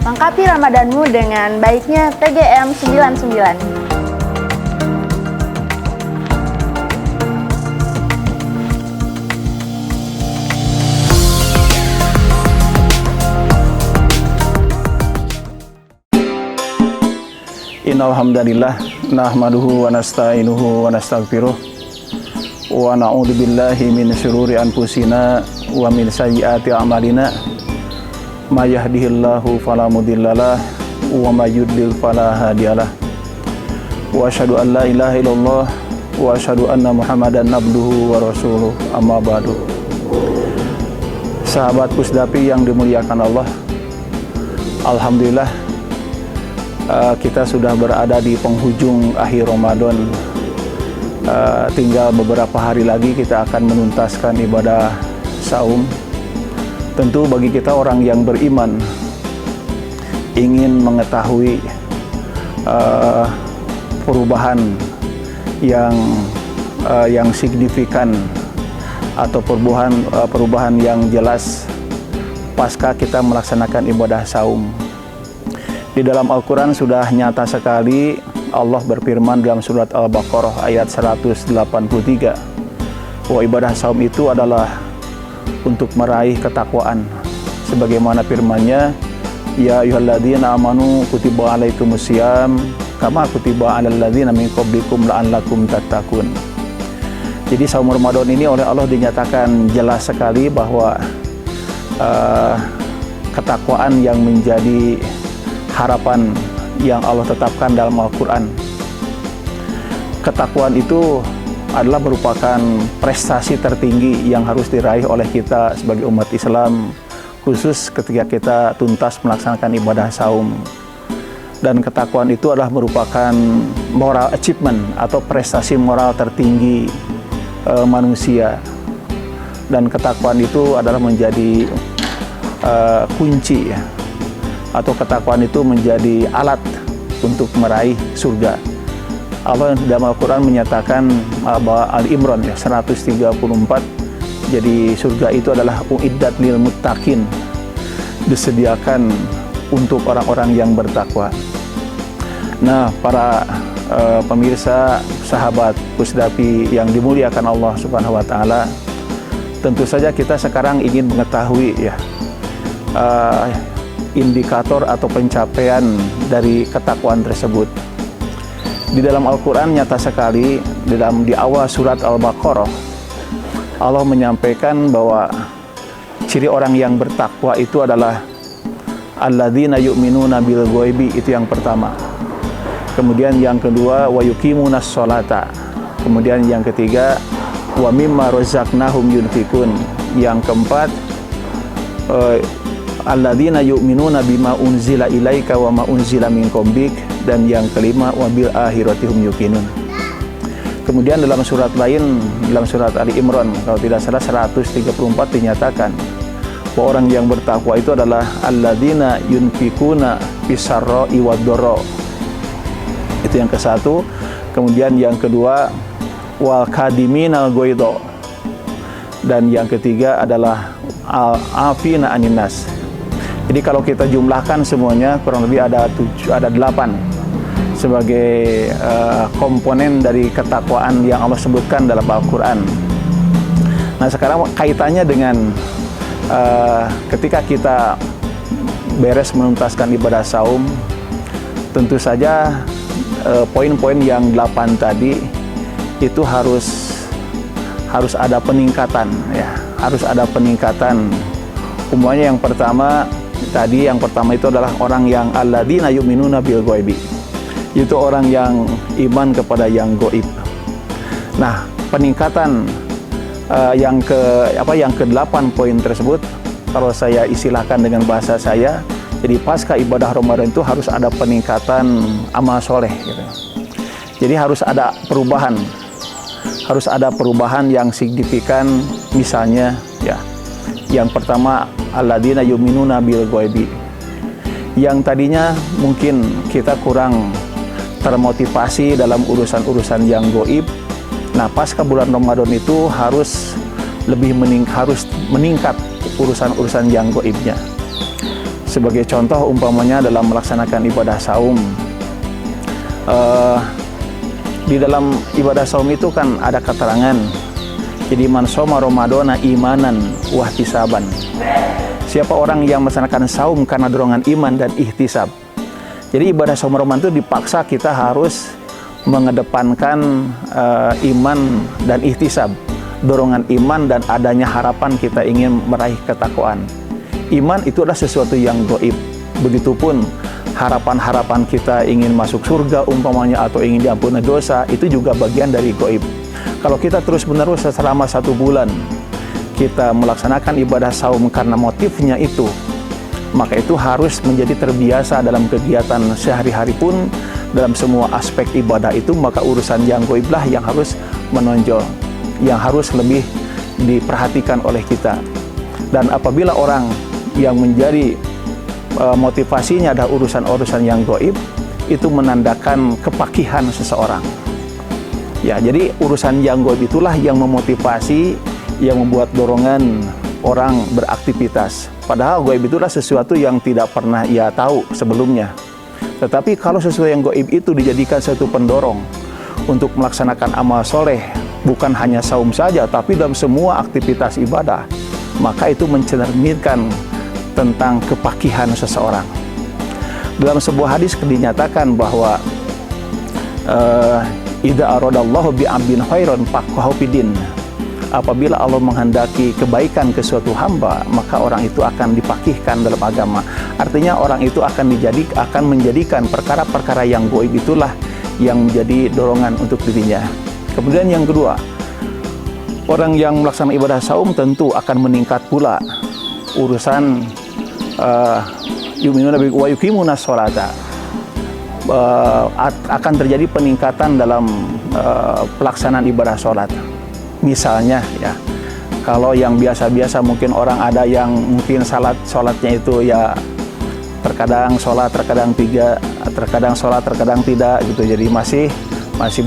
Lengkapi Ramadanmu dengan baiknya TGM 99. Innal hamdalillah nahmaduhu wa nasta'inuhu wa nastaghfiruh wa na'udzu billahi min syururi anfusina wa min sayyiati a'malina may yahdihillahu fala mudhillalah wa may yudlil fala hadiyalah wa asyhadu an la ilaha illallah wa asyhadu anna muhammadan abduhu wa rasuluh amma ba'du. Sahabat Pusdapi yang dimuliakan Allah, alhamdulillah kita sudah berada di penghujung akhir Ramadan. Tinggal beberapa hari lagi kita akan menuntaskan ibadah saum. Tentu bagi kita orang yang beriman, ingin mengetahui perubahan yang signifikan atau perubahan yang jelas pasca kita melaksanakan ibadah saum. Di dalam Al-Quran sudah nyata sekali Allah berfirman dalam surat Al-Baqarah ayat 183 bahwa ibadah saum itu adalah untuk meraih ketakwaan, sebagaimana firman-Nya, ya ayyuhalladzina amanu kutiba alaikumusiyam kama kutiba alal ladzina min qablikum la'allakum tattaqun. Jadi saum Ramadan ini oleh Allah dinyatakan jelas sekali bahwa ketakwaan yang menjadi harapan yang Allah tetapkan dalam Al-Quran. Ketakwaan itu adalah merupakan prestasi tertinggi yang harus diraih oleh kita sebagai umat Islam, khusus ketika kita tuntas melaksanakan ibadah saum. Dan ketakwaan itu adalah merupakan moral achievement atau prestasi moral tertinggi manusia. Dan ketakwaan itu adalah menjadi kunci, atau ketakwaan itu menjadi alat untuk meraih surga. Allah dalam Al-Quran menyatakan bahwa Al-Imran 134, jadi surga itu adalah uiddat lil muttaqin, disediakan untuk orang-orang yang bertakwa. Nah, para pemirsa, sahabat Pusdapi yang dimuliakan Allah Subhanahu wa taala, tentu saja kita sekarang ingin mengetahui indikator atau pencapaian dari ketakwaan tersebut. Di dalam Al-Quran nyata sekali di awal surat Al-Baqarah Allah menyampaikan bahwa ciri orang yang bertakwa itu adalah alladzina yu'minuna bil ghaibi, itu yang pertama. Kemudian yang kedua wa yuqimunas sholata. Kemudian yang ketiga wa mimma razaqnahum yunfikun. Yang keempat alladzina yu'minuna bima unzila ilaika wa ma unzila min qablik, dan yang kelima wa bil akhirati hum yuqinun. Kemudian dalam surat lain, dalam surat Ali Imran kalau tidak salah 134, dinyatakan bahwa orang yang bertakwa itu adalah alladzina yunfikuna fisarra'i wad-dharra. Itu yang ke satu. Kemudian yang kedua wal kadiminal ghaidha, dan yang ketiga adalah al-afina anin nas. Jadi kalau kita jumlahkan semuanya kurang lebih ada 8 sebagai komponen dari ketakwaan yang Allah sebutkan dalam Al-Quran. Nah, sekarang kaitannya dengan ketika kita beres menuntaskan ibadah saum, tentu saja poin-poin yang 8 tadi itu harus ada peningkatan, ya, harus ada peningkatan. Umumnya yang pertama itu adalah orang yang alladzina yu'minuna bil ghaibi, itu orang yang iman kepada yang gaib. Nah, peningkatan yang ke-8 poin tersebut, kalau saya istilahkan dengan bahasa saya, jadi pasca ibadah Ramadan itu harus ada peningkatan amal soleh gitu. Jadi harus ada perubahan yang signifikan. Misalnya ya, yang pertama alladzina yu'minuna bil ghaibi, yang tadinya mungkin kita kurang termotivasi dalam urusan-urusan yang gaib. Nah, pasca bulan Ramadan itu harus meningkat urusan-urusan yang gaibnya. Sebagai contoh umpamanya dalam melaksanakan ibadah saum, di dalam ibadah saum itu kan ada keterangan, jadi man shoma ramadhana imanan wahtisaban. Siapa orang yang melaksanakan saum karena dorongan iman dan ihtisab. Jadi ibadah saum Ramadan itu dipaksa kita harus mengedepankan iman dan ihtisab, dorongan iman dan adanya harapan kita ingin meraih ketakwaan. Iman itu adalah sesuatu yang gaib. Begitupun harapan-harapan kita ingin masuk surga umpamanya atau ingin diampuni dosa, itu juga bagian dari gaib. Kalau kita terus-menerus selama 1 bulan kita melaksanakan ibadah saum karena motifnya itu, maka itu harus menjadi terbiasa dalam kegiatan sehari-hari pun, dalam semua aspek ibadah itu, maka urusan yang gaiblah yang harus menonjol, yang harus lebih diperhatikan oleh kita. Dan apabila orang yang menjadi motivasinya adalah urusan-urusan yang gaib, itu menandakan kepakihan seseorang. Ya, jadi urusan yang gaib itulah yang memotivasi, yang membuat dorongan orang beraktivitas. Padahal gaib itulah sesuatu yang tidak pernah ia tahu sebelumnya. Tetapi kalau sesuatu yang gaib itu dijadikan satu pendorong untuk melaksanakan amal soleh, bukan hanya saum saja, tapi dalam semua aktivitas ibadah, maka itu mencerminkan tentang kepakihan seseorang. Dalam sebuah hadis dinyatakan bahwa idza aradallahu bi 'abdin khairan faqahu fid-din. Apabila Allah menghendaki kebaikan ke suatu hamba, maka orang itu akan dipakihkan dalam agama. Artinya orang itu akan menjadikan perkara-perkara yang gaib itulah yang menjadi dorongan untuk dirinya. Kemudian yang kedua, orang yang melaksanakan ibadah saum tentu akan meningkat pula urusan yu'minuna wa yuqimuna sholata. Akan terjadi peningkatan dalam pelaksanaan ibadah sholat. Misalnya ya, kalau yang biasa-biasa mungkin orang ada yang mungkin sholatnya itu ya terkadang sholat, terkadang tidak, terkadang sholat, terkadang tidak gitu. Jadi masih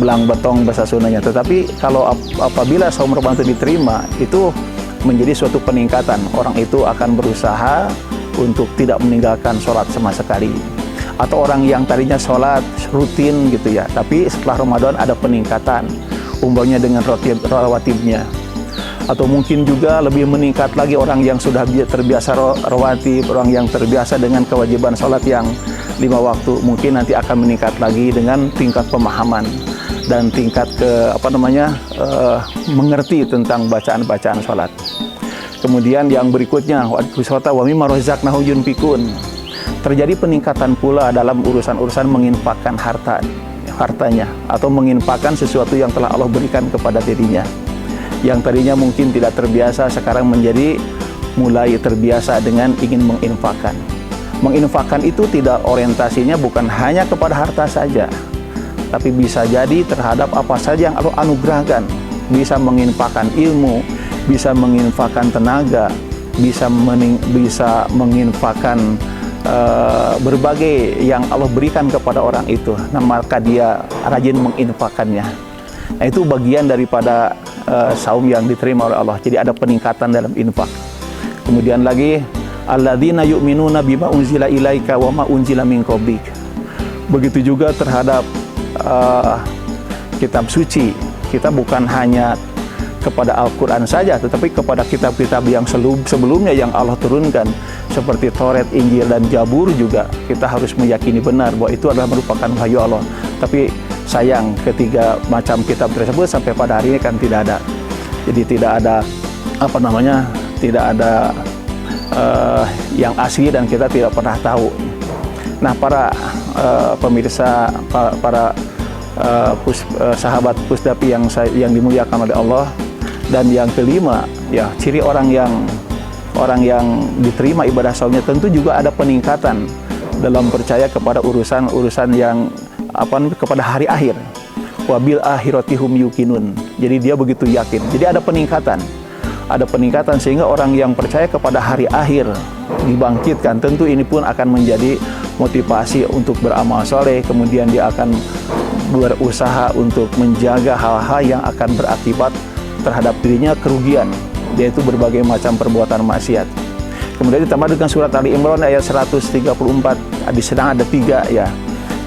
belang betong bahasa Sundanya. Tetapi kalau apabila saum Ramadan itu diterima, itu menjadi suatu peningkatan. Orang itu akan berusaha untuk tidak meninggalkan sholat sama sekali. Atau orang yang tadinya sholat rutin gitu ya, tapi setelah Ramadan ada peningkatan, umpamanya dengan rawatibnya. Atau mungkin juga lebih meningkat lagi orang yang sudah terbiasa rawatib, orang yang terbiasa dengan kewajiban sholat yang 5 waktu, mungkin nanti akan meningkat lagi dengan tingkat pemahaman dan tingkat mengerti tentang bacaan-bacaan sholat. Kemudian yang berikutnya, wa mimma razaqnahum yunfikun. Terjadi peningkatan pula dalam urusan-urusan menginfakkan hartanya atau menginfakkan sesuatu yang telah Allah berikan kepada dirinya. Yang tadinya mungkin tidak terbiasa, sekarang menjadi mulai terbiasa dengan ingin menginfakkan. Menginfakkan itu tidak orientasinya bukan hanya kepada harta saja, tapi bisa jadi terhadap apa saja yang Allah anugerahkan. Bisa menginfakkan ilmu, bisa menginfakkan tenaga, bisa menginfakkan berbagai yang Allah berikan kepada orang itu. Nah, maka dia rajin menginfakkannya. Nah, itu bagian daripada saum yang diterima oleh Allah. Jadi ada peningkatan dalam infak. Kemudian lagi, alladzina yu'minuna bima unzila ilaika wa ma unzila min qablik. Begitu juga terhadap kitab suci. Kita bukan hanya kepada Al-Quran saja, tetapi kepada kitab-kitab yang sebelumnya yang Allah turunkan, seperti Taurat, Injil, dan Zabur juga kita harus meyakini benar bahwa itu adalah merupakan wahyu Allah. Tapi sayang, ketiga macam kitab tersebut sampai pada hari ini kan tidak ada. Jadi tidak ada tidak ada yang asli dan kita tidak pernah tahu. Nah, para pemirsa, para sahabat Pusdapi yang dimuliakan oleh Allah. Dan yang kelima, ya, ciri orang yang diterima ibadah saumnya tentu juga ada peningkatan dalam percaya kepada urusan yang kepada hari akhir. Wabil akhiratihum yuqinun. Jadi dia begitu yakin. Jadi ada peningkatan sehingga orang yang percaya kepada hari akhir dibangkitkan, tentu ini pun akan menjadi motivasi untuk beramal soleh. Kemudian dia akan berusaha untuk menjaga hal-hal yang akan berakibat terhadap dirinya kerugian, yaitu berbagai macam perbuatan maksiat. Kemudian ditambah dengan surat Ali Imran ayat 134, di sedang ada 3 ya.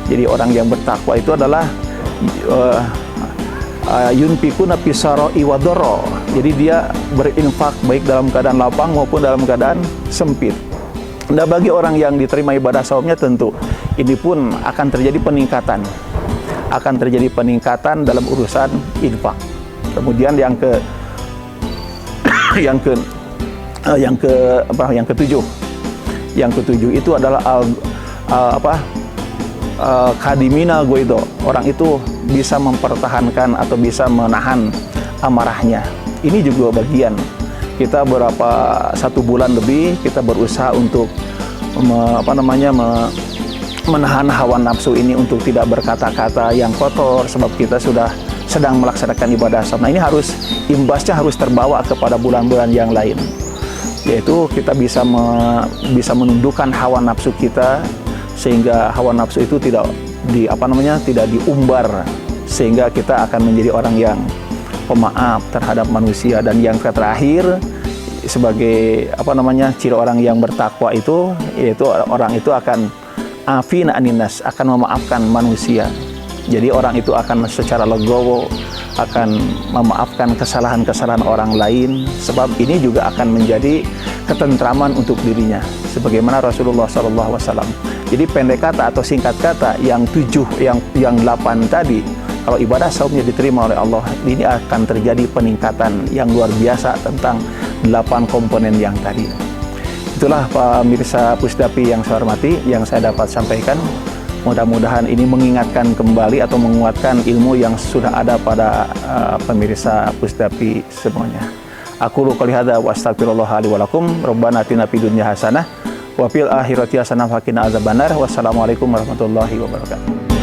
Jadi orang yang bertakwa itu adalah yunfikuna fisara'i wa dharra. Jadi dia berinfak baik dalam keadaan lapang maupun dalam keadaan sempit. Nah, bagi orang yang diterima ibadah saumnya tentu ini pun akan terjadi peningkatan. Akan terjadi peningkatan dalam urusan infak. Kemudian yang ketujuh itu adalah kadimina goido. Orang itu bisa mempertahankan atau bisa menahan amarahnya. Ini juga bagian kita satu bulan lebih kita berusaha untuk menahan hawa nafsu ini untuk tidak berkata-kata yang kotor, sebab kita sudah sedang melaksanakan ibadah saum. Nah, ini imbasnya harus terbawa kepada bulan-bulan yang lain, yaitu kita bisa menundukkan hawa nafsu kita sehingga hawa nafsu itu tidak diumbar, sehingga kita akan menjadi orang yang pemaaf terhadap manusia. Dan yang terakhir sebagai ciri orang yang bertakwa itu, yaitu orang itu akan afina aninas, akan memaafkan manusia. Jadi orang itu akan secara legowo akan memaafkan kesalahan-kesalahan orang lain, sebab ini juga akan menjadi ketentraman untuk dirinya sebagaimana Rasulullah SAW. Jadi pendek kata atau singkat kata, yang 8 tadi, kalau ibadah saumnya diterima oleh Allah, ini akan terjadi peningkatan yang luar biasa tentang 8 komponen yang tadi. Itulah pemirsa Pusdapi yang saya hormati, yang saya dapat sampaikan. Mudah-mudahan ini mengingatkan kembali atau menguatkan ilmu yang sudah ada pada pemirsa Pusdapi semuanya. Aku qouli hadza wa astaghfirullah li wa lakum. Rabbana atina fid dunya hasanah wa fil akhirati hasanah wa qina adzabannar. Wassalamualaikum warahmatullahi wabarakatuh.